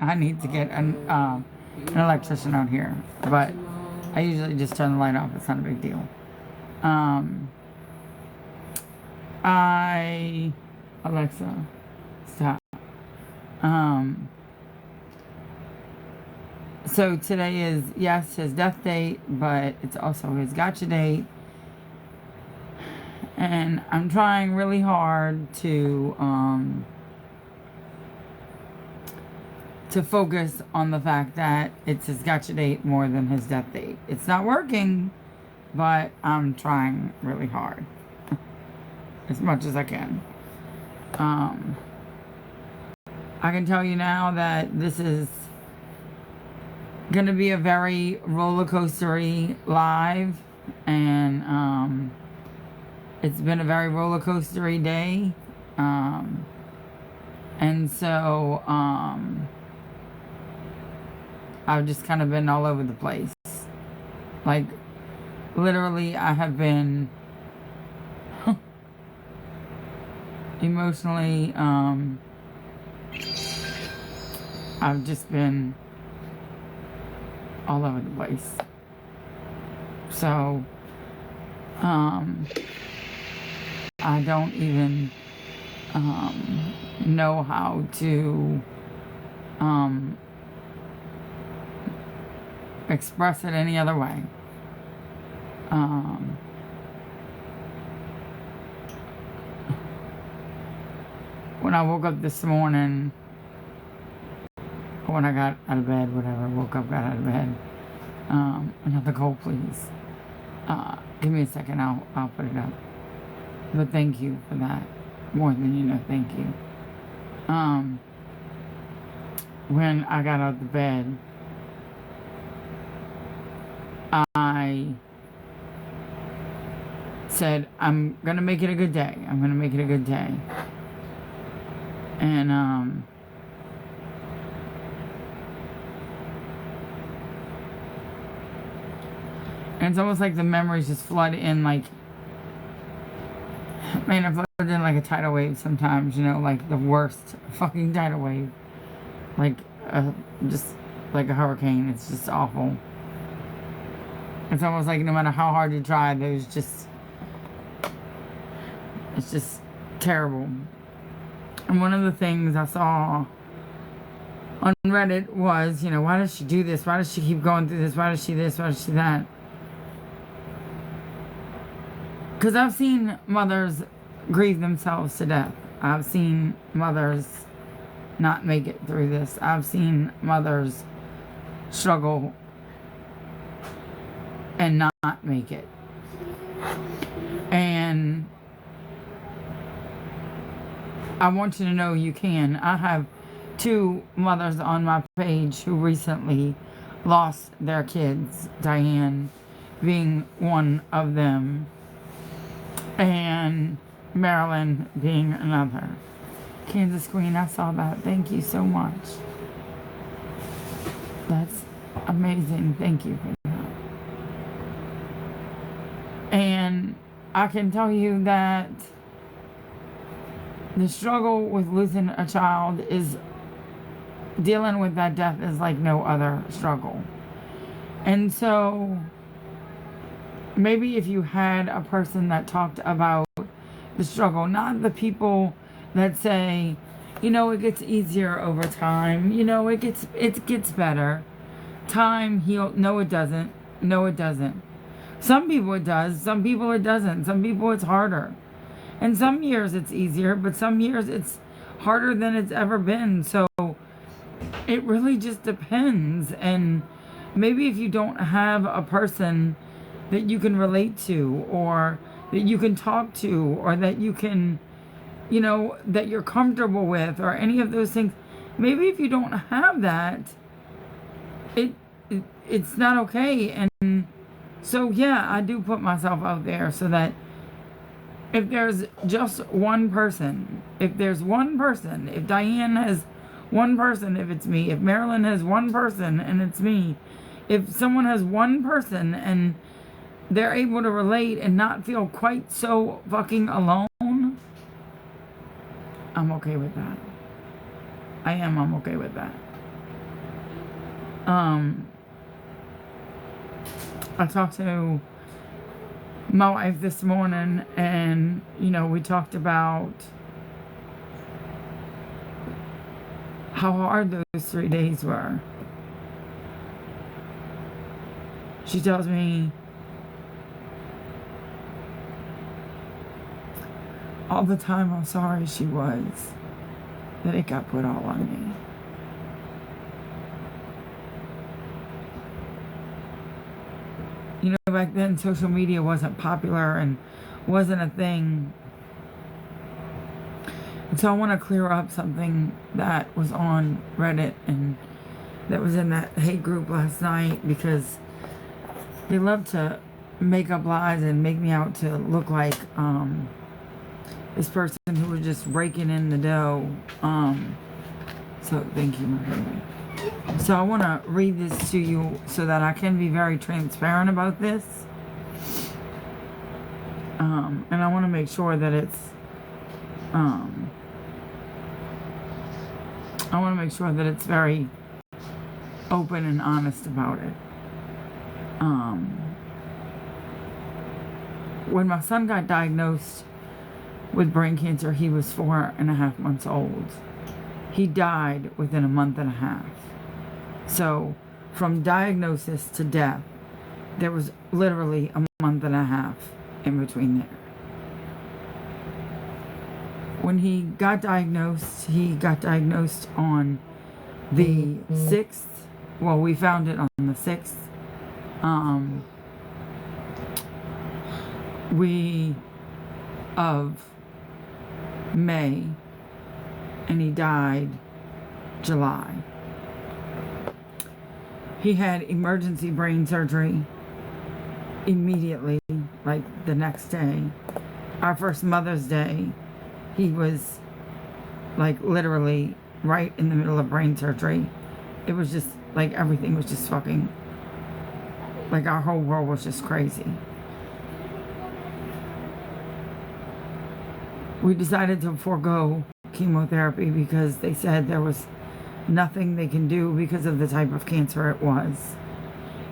I need to get an electrician out here, but I usually just turn the light off. It's not a big deal. Alexa, stop. So today is, yes, his death date, but it's also his gotcha date. And I'm trying really hard to focus on the fact that it's his gotcha date more than his death date. It's not working, but I'm trying really hard. As much as I can. I can tell you now that this is going to be a very roller coastery live, and it's been a very roller coastery day, and so I've just kind of been all over the place. Like, literally, I have been emotionally, I've just been all over the place. So, I don't even know how to express it any other way. When I woke up this morning, when I got out of bed, whatever, woke up, got out of bed, another cold, please. Give me a second, I'll put it up. But thank you for that. More than you know, thank you. When I got out of bed, I said, I'm gonna make it a good day. I'm gonna make it a good day. And it's almost like the memories just flood in, like, man, I've flooded in like a tidal wave sometimes, you know, like the worst fucking tidal wave. Like, just like a hurricane. It's just awful. It's almost like no matter how hard you try, it's just terrible. And one of the things I saw on Reddit was, you know, why does she do this? Why does she keep going through this? Why does she this? Why does she that? Because I've seen mothers grieve themselves to death. I've seen mothers not make it through this. I've seen mothers struggle and not make it. And I want you to know you can. I have 2 mothers on my page who recently lost their kids, Diane being one of them, and Marilyn being another. Kansas Queen, I saw that. Thank you so much. That's amazing. Thank you for that. And I can tell you that the struggle with losing a child is, dealing with that death is like no other struggle. And so maybe if you had a person that talked about the struggle, not the people that say, you know, it gets easier over time, you know, it gets better. Time heals. No, it doesn't. No, it doesn't. Some people it does, some people it doesn't. Some people it's harder. And some years it's easier, but some years it's harder than it's ever been. So it really just depends. And maybe if you don't have a person that you can relate to, or that you can talk to, or that you can, you know, that you're comfortable with, or any of those things, maybe if you don't have that, it's not okay. And so, yeah, I do put myself out there so that if there's just one person, if there's one person, if Diane has one person, if it's me, if Marilyn has one person and it's me, if someone has one person and they're able to relate and not feel quite so fucking alone, I'm okay with that. I'm okay with that. I talked to my wife this morning, and we talked about how hard those 3 days were. She tells me all the time how sorry she was that it got put all on me. Back then social media wasn't popular and wasn't a thing. And so I want to clear up something that was on Reddit and that was in that hate group last night, because they love to make up lies and make me out to look like this person who was just raking in the dough. So thank you, my baby. So I want to read this to you so that I can be very transparent about this. And I want to make sure that it's very open and honest about it. When my son got diagnosed with brain cancer, he was 4.5 months old. He died within a month and a half. So from diagnosis to death, there was literally a month and a half in between there. When he got diagnosed on the 6th. Well, we found it on the 6th. Of May, and he died July. He had emergency brain surgery immediately, like the next day. Our first Mother's Day, he was like literally right in the middle of brain surgery. It was just like everything was just fucking, like our whole world was just crazy. We decided to forego chemotherapy because they said there was nothing they can do because of the type of cancer it was.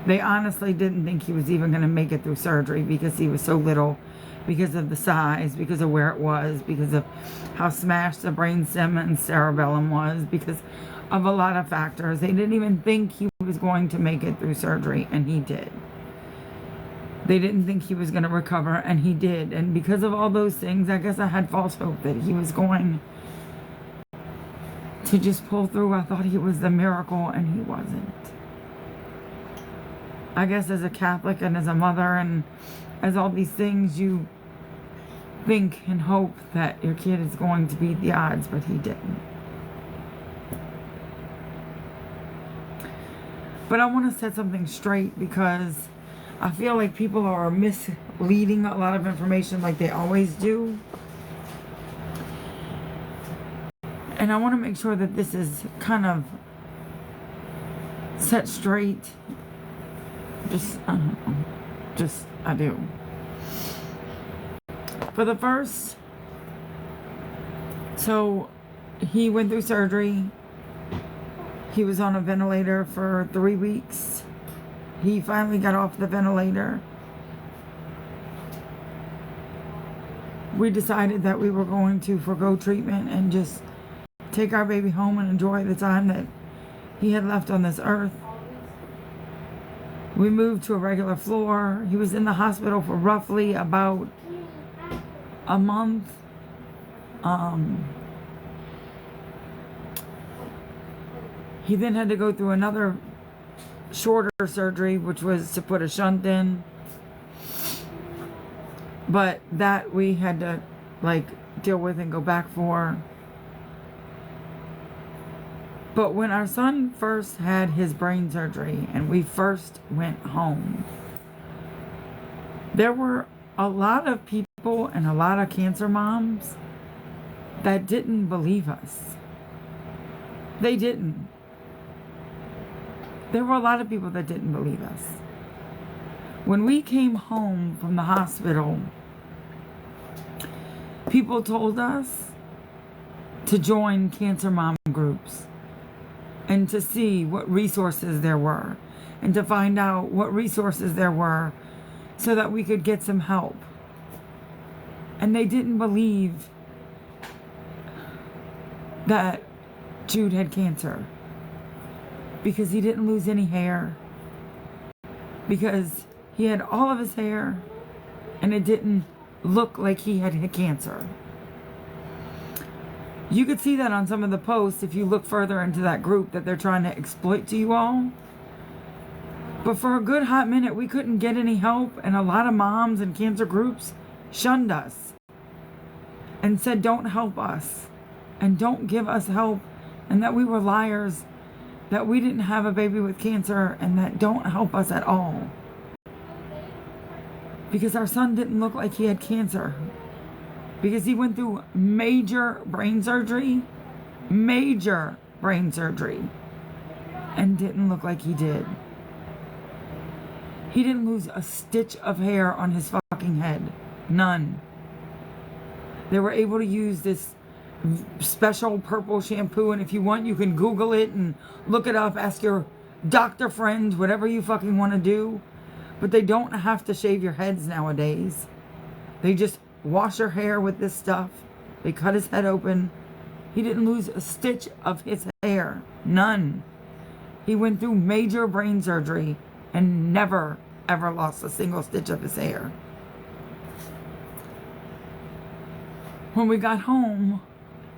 They honestly didn't think he was even going to make it through surgery because he was so little, because of the size, because of where it was, because of how smashed the brainstem and cerebellum was, because of a lot of factors. They didn't even think he was going to make it through surgery, and he did. They didn't think he was going to recover, and he did. And because of all those things, I guess I had false hope that he was going to just pull through. I thought he was the miracle, and he wasn't. I guess as a Catholic and as a mother and as all these things, you think and hope that your kid is going to beat the odds, but he didn't. But I want to set something straight, because I feel like people are misleading a lot of information like they always do. And I want to make sure that this is kind of set straight. I do. For the first, so he went through surgery. He was on a ventilator for 3 weeks. He finally got off the ventilator. We decided that we were going to forgo treatment and just take our baby home and enjoy the time that he had left on this earth. We moved to a regular floor. He was in the hospital for roughly about a month. He then had to go through another shorter surgery, which was to put a shunt in. But that we had to deal with and go back for. But when our son first had his brain surgery and we first went home, there were a lot of people and a lot of cancer moms that didn't believe us. They didn't. There were a lot of people that didn't believe us. When we came home from the hospital, people told us to join cancer mom groups. and to see what resources there were and to find out what resources there were so that we could get some help. And they didn't believe that Jude had cancer because he didn't lose any hair, because he had all of his hair and it didn't look like he had cancer. You could see that on some of the posts if you look further into that group that they're trying to exploit to you all. But for a good hot minute, we couldn't get any help, and a lot of moms and cancer groups shunned us and said don't help us and don't give us help, and that we were liars, that we didn't have a baby with cancer, and that don't help us at all. Because our son didn't look like he had cancer. Because he went through major brain surgery, and didn't look like he did. He didn't lose a stitch of hair on his fucking head. None. They were able to use this special purple shampoo, and if you want, you can Google it and look it up, ask your doctor friends, whatever you fucking want to do. But they don't have to shave your heads nowadays. They just wash your hair with this stuff. They cut his head open. He didn't lose a stitch of his hair. None. He went through major brain surgery and never, ever lost a single stitch of his hair. When we got home,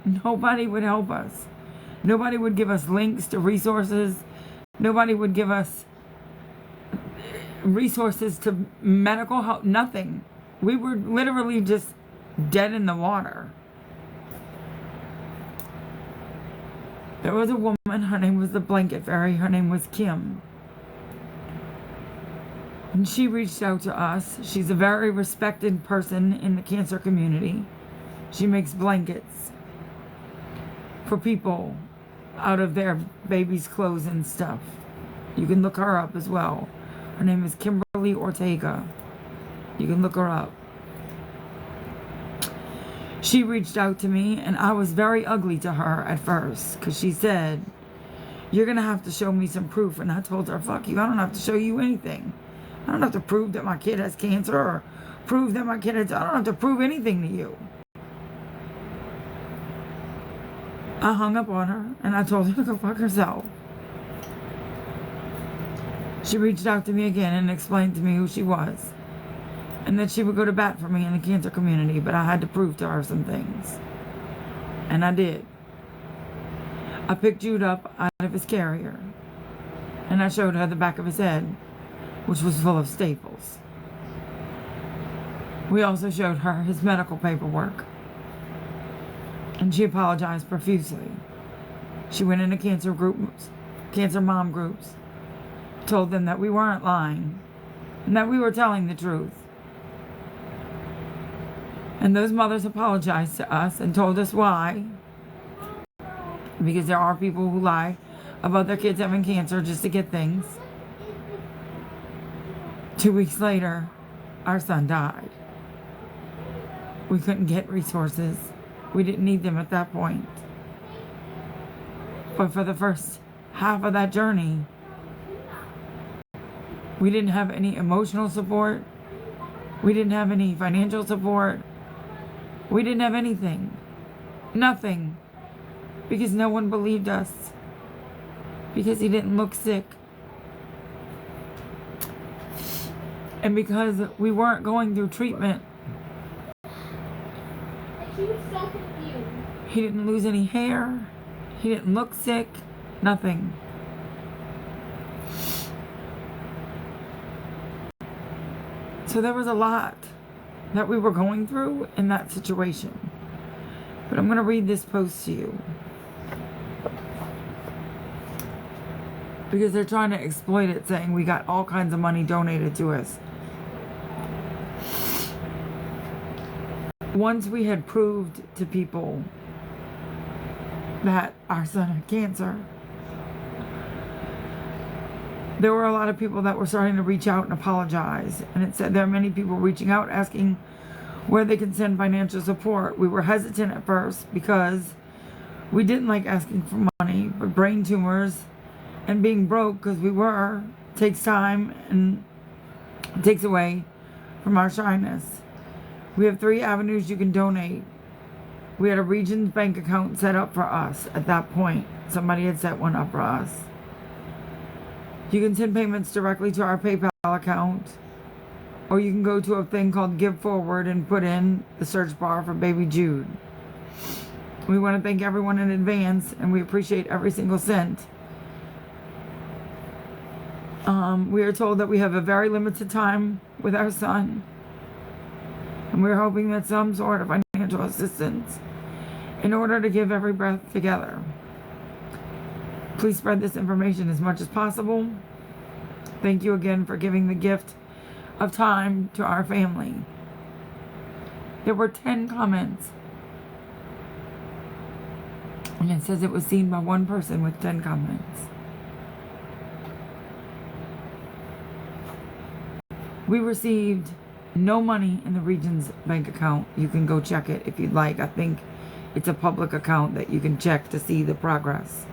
nobody would help us. Nobody would give us links to resources. Nobody would give us resources to medical help. Nothing. We were literally just dead in the water. There was a woman, her name was the Blanket Fairy, her name was Kim. And she reached out to us. She's a very respected person in the cancer community. She makes blankets for people out of their baby's clothes and stuff. You can look her up as well. Her name is Kimberly Ortega. You can look her up. She reached out to me, and I was very ugly to her at first, because she said, you're going to have to show me some proof. And I told her, fuck you, I don't have to show you anything. I don't have to prove that my kid has cancer or prove that my kid has... I don't have to prove anything to you. I hung up on her, and I told her to go fuck herself. She reached out to me again and explained to me who she was, and that she would go to bat for me in the cancer community, but I had to prove to her some things. And I did. I picked Jude up out of his carrier, and I showed her the back of his head, which was full of staples. We also showed her his medical paperwork, and she apologized profusely. She went into cancer groups, cancer mom groups, told them that we weren't lying, and that we were telling the truth. And those mothers apologized to us and told us why. Because there are people who lie about their kids having cancer just to get things. 2 weeks later, our son died. We couldn't get resources. We didn't need them at that point. But for the first half of that journey, we didn't have any emotional support. We didn't have any financial support. We didn't have anything. Nothing. Because no one believed us. Because he didn't look sick. And because we weren't going through treatment. She was so confused. He didn't lose any hair. He didn't look sick. Nothing. So there was a lot that we were going through in that situation. But I'm going to read this post to you. Because they're trying to exploit it, saying we got all kinds of money donated to us. Once we had proved to people that our son had cancer, there were a lot of people that were starting to reach out and apologize. And it said there are many people reaching out asking where they can send financial support. We were hesitant at first because we didn't like asking for money, but brain tumors and being broke, because we were, takes time and takes away from our shyness. We have 3 avenues you can donate. We had a Regions bank account set up for us at that point. Somebody had set one up for us. You can send payments directly to our PayPal account, or you can go to a thing called Give Forward and put in the search bar for Baby Jude. We want to thank everyone in advance, and we appreciate every single cent. We are told that we have a very limited time with our son, and we're hoping that some sort of financial assistance in order to give every breath together. Please spread this information as much as possible. Thank you again for giving the gift of time to our family. There were 10 comments. And it says it was seen by one person with 10 comments. We received no money in the Regions bank account. You can go check it if you'd like. I think it's a public account that you can check to see the progress.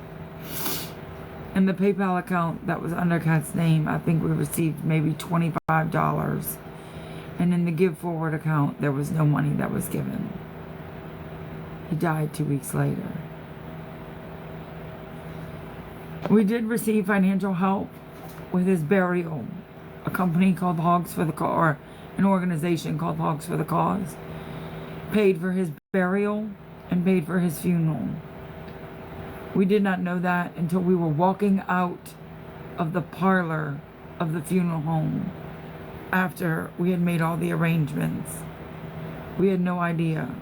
In the PayPal account that was under Kat's name, I think we received maybe $25. And in the Give Forward account, there was no money that was given. He died 2 weeks later. We did receive financial help with his burial. A company called Hogs for the Cause, or an organization called Hogs for the Cause, paid for his burial and paid for his funeral. We did not know that until we were walking out of the parlor of the funeral home after we had made all the arrangements. We had no idea.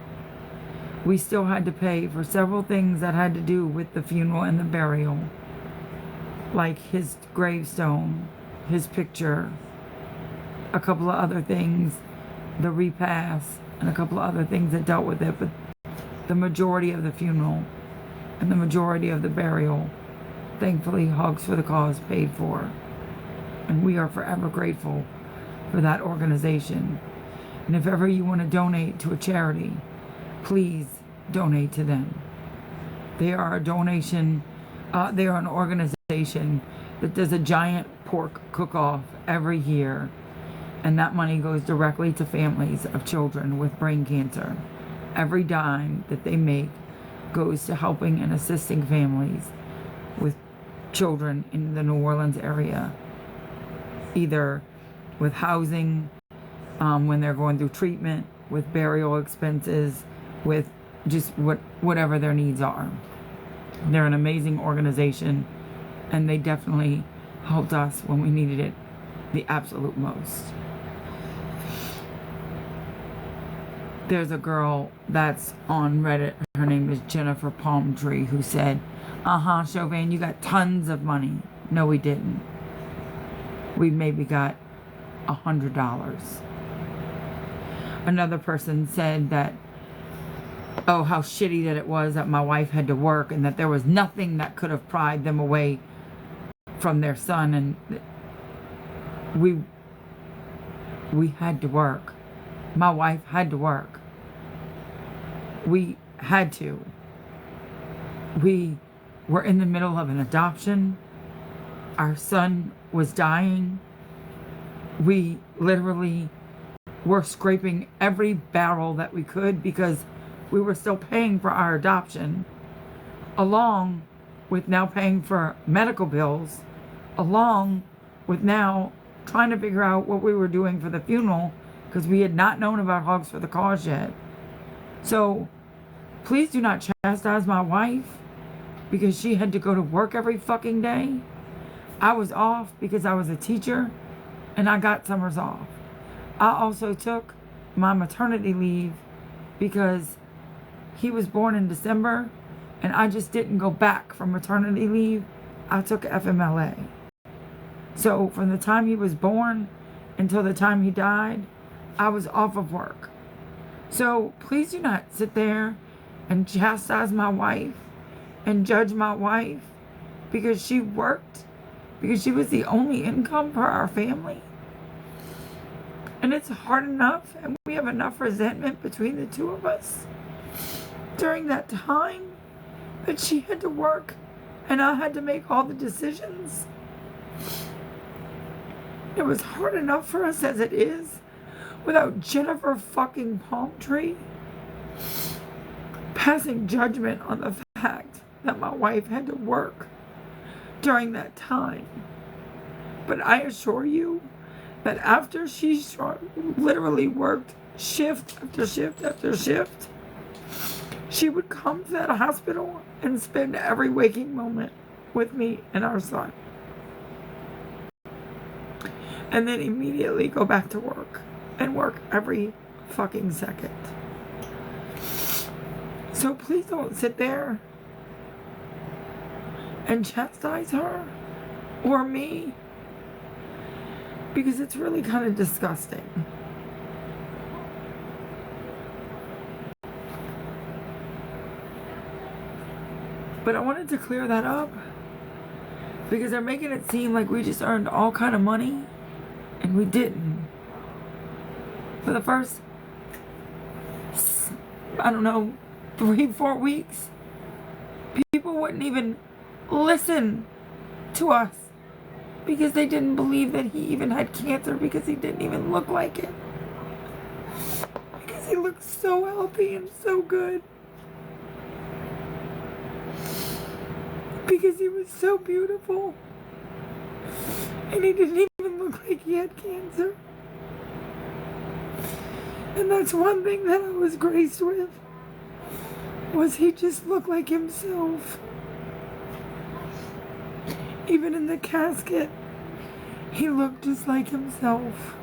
We still had to pay for several things that had to do with the funeral and the burial, like his gravestone, his picture, a couple of other things, the repast, and a couple of other things that dealt with it, but the majority of the funeral and the majority of the burial, thankfully, Hogs for the Cause paid for. And we are forever grateful for that organization. And if ever you want to donate to a charity, please donate to them. They are a donation, they are an organization that does a giant pork cook-off every year. And that money goes directly to families of children with brain cancer. Every dime that they make goes to helping and assisting families with children in the New Orleans area, either with housing, when they're going through treatment, with burial expenses, with just whatever their needs are. They're an amazing organization, and they definitely helped us when we needed it the absolute most. There's a girl that's on Reddit, her name is Jennifer Palmtree, who said, Chauvin, you got tons of money. No, we didn't. We maybe got $100. Another person said that, oh, how shitty that it was that my wife had to work and that there was nothing that could have pried them away from their son, and we had to work. My wife had to work. We had to. We were in the middle of an adoption. Our son was dying. We literally were scraping every barrel that we could because we were still paying for our adoption, along with now paying for medical bills, along with now trying to figure out what we were doing for the funeral, because we had not known about Hogs for the Cause yet. So please do not chastise my wife because she had to go to work every fucking day. I was off because I was a teacher and I got summers off. I also took my maternity leave because he was born in December and I just didn't go back from maternity leave. I took FMLA. So from the time he was born until the time he died, I was off of work. So please do not sit there and chastise my wife and judge my wife because she worked, because she was the only income for our family. And it's hard enough, and we have enough resentment between the two of us during that time, that she had to work And I had to make all the decisions. It was hard enough for us as it is without Jennifer fucking Palmtree passing judgment on the fact that my wife had to work during that time. But I assure you that after she literally worked shift after shift after shift, she would come to that hospital and spend every waking moment with me and our son. And then immediately go back to work and work every fucking second. So please don't sit there and chastise her or me, because it's really kind of disgusting. But I wanted to clear that up because they're making it seem like we just earned all kind of money, and we didn't. For the first, I don't know, 3-4 weeks, people wouldn't even listen to us because they didn't believe that he even had cancer, because he didn't even look like it. Because he looked so healthy and so good. Because he was so beautiful. And he didn't even look like he had cancer. And that's one thing that I was graced with, was he just looked like himself. Even in the casket, he looked just like himself.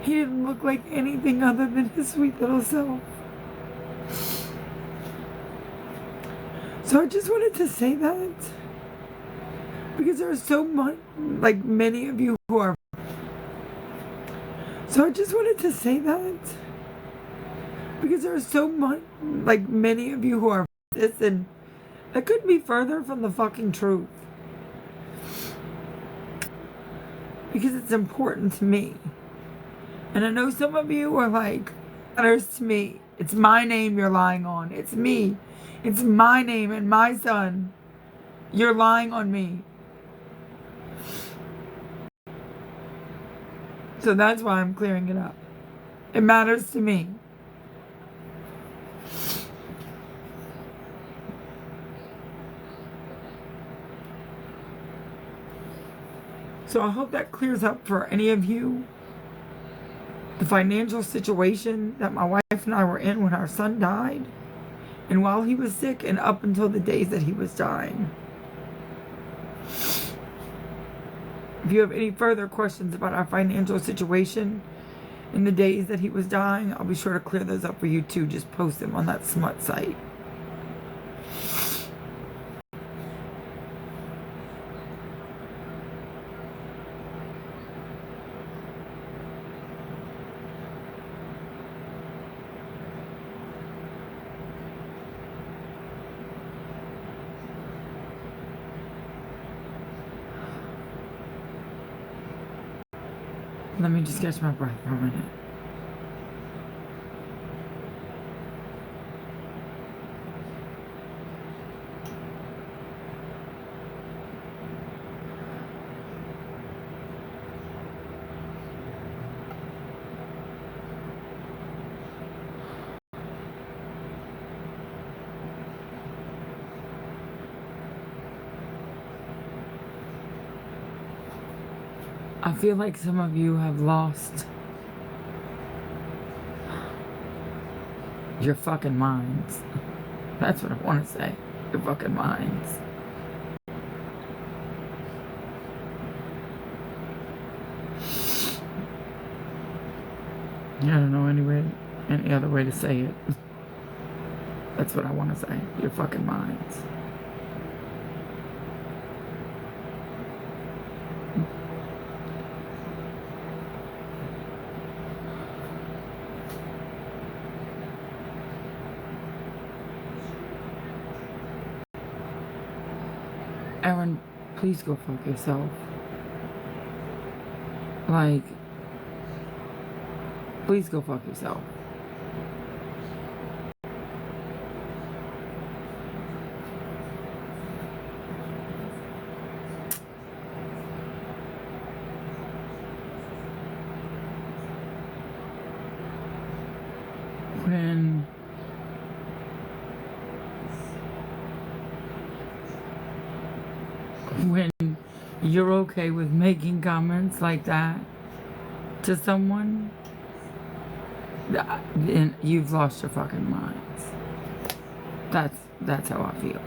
He didn't look like anything other than his sweet little self. So I just wanted to say that, because there are so much, like many of you who are. So I just wanted to say that, because there are so much, like many of you who are this, and that couldn't be further from the fucking truth. Because it's important to me. And I know some of you are like, it matters to me. It's my name you're lying on. It's me. It's my name and my son. You're lying on me. So that's why I'm clearing it up. It matters to me. So I hope that clears up for any of you the financial situation that my wife and I were in when our son died, and while he was sick, and up until the days that he was dying. If you have any further questions about our financial situation in the days that he was dying, I'll be sure to clear those up for you too. Just post them on that smut site. Let me just catch my breath for a minute. I feel like some of you have lost your fucking minds. That's what I want to say. Your fucking minds. I don't know any other way to say it. That's what I want to say. Your fucking minds. Aaron, please go fuck yourself. Like, please go fuck yourself. when when you're okay with making comments like that to someone, then you've lost your fucking minds. That's how I feel.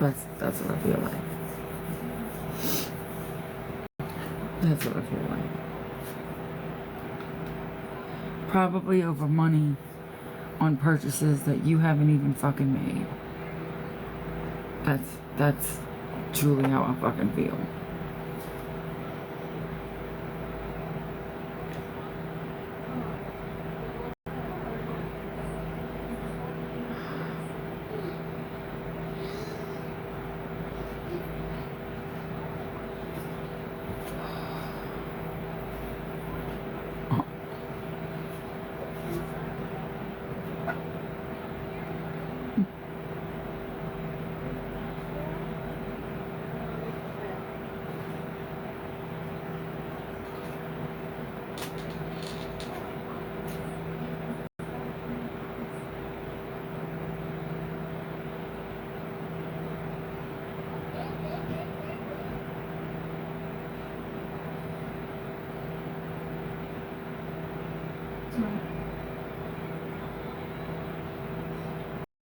That's what I feel like. That's what I feel like. Probably over money on purchases that you haven't even fucking made. That's truly how I fucking feel. Right.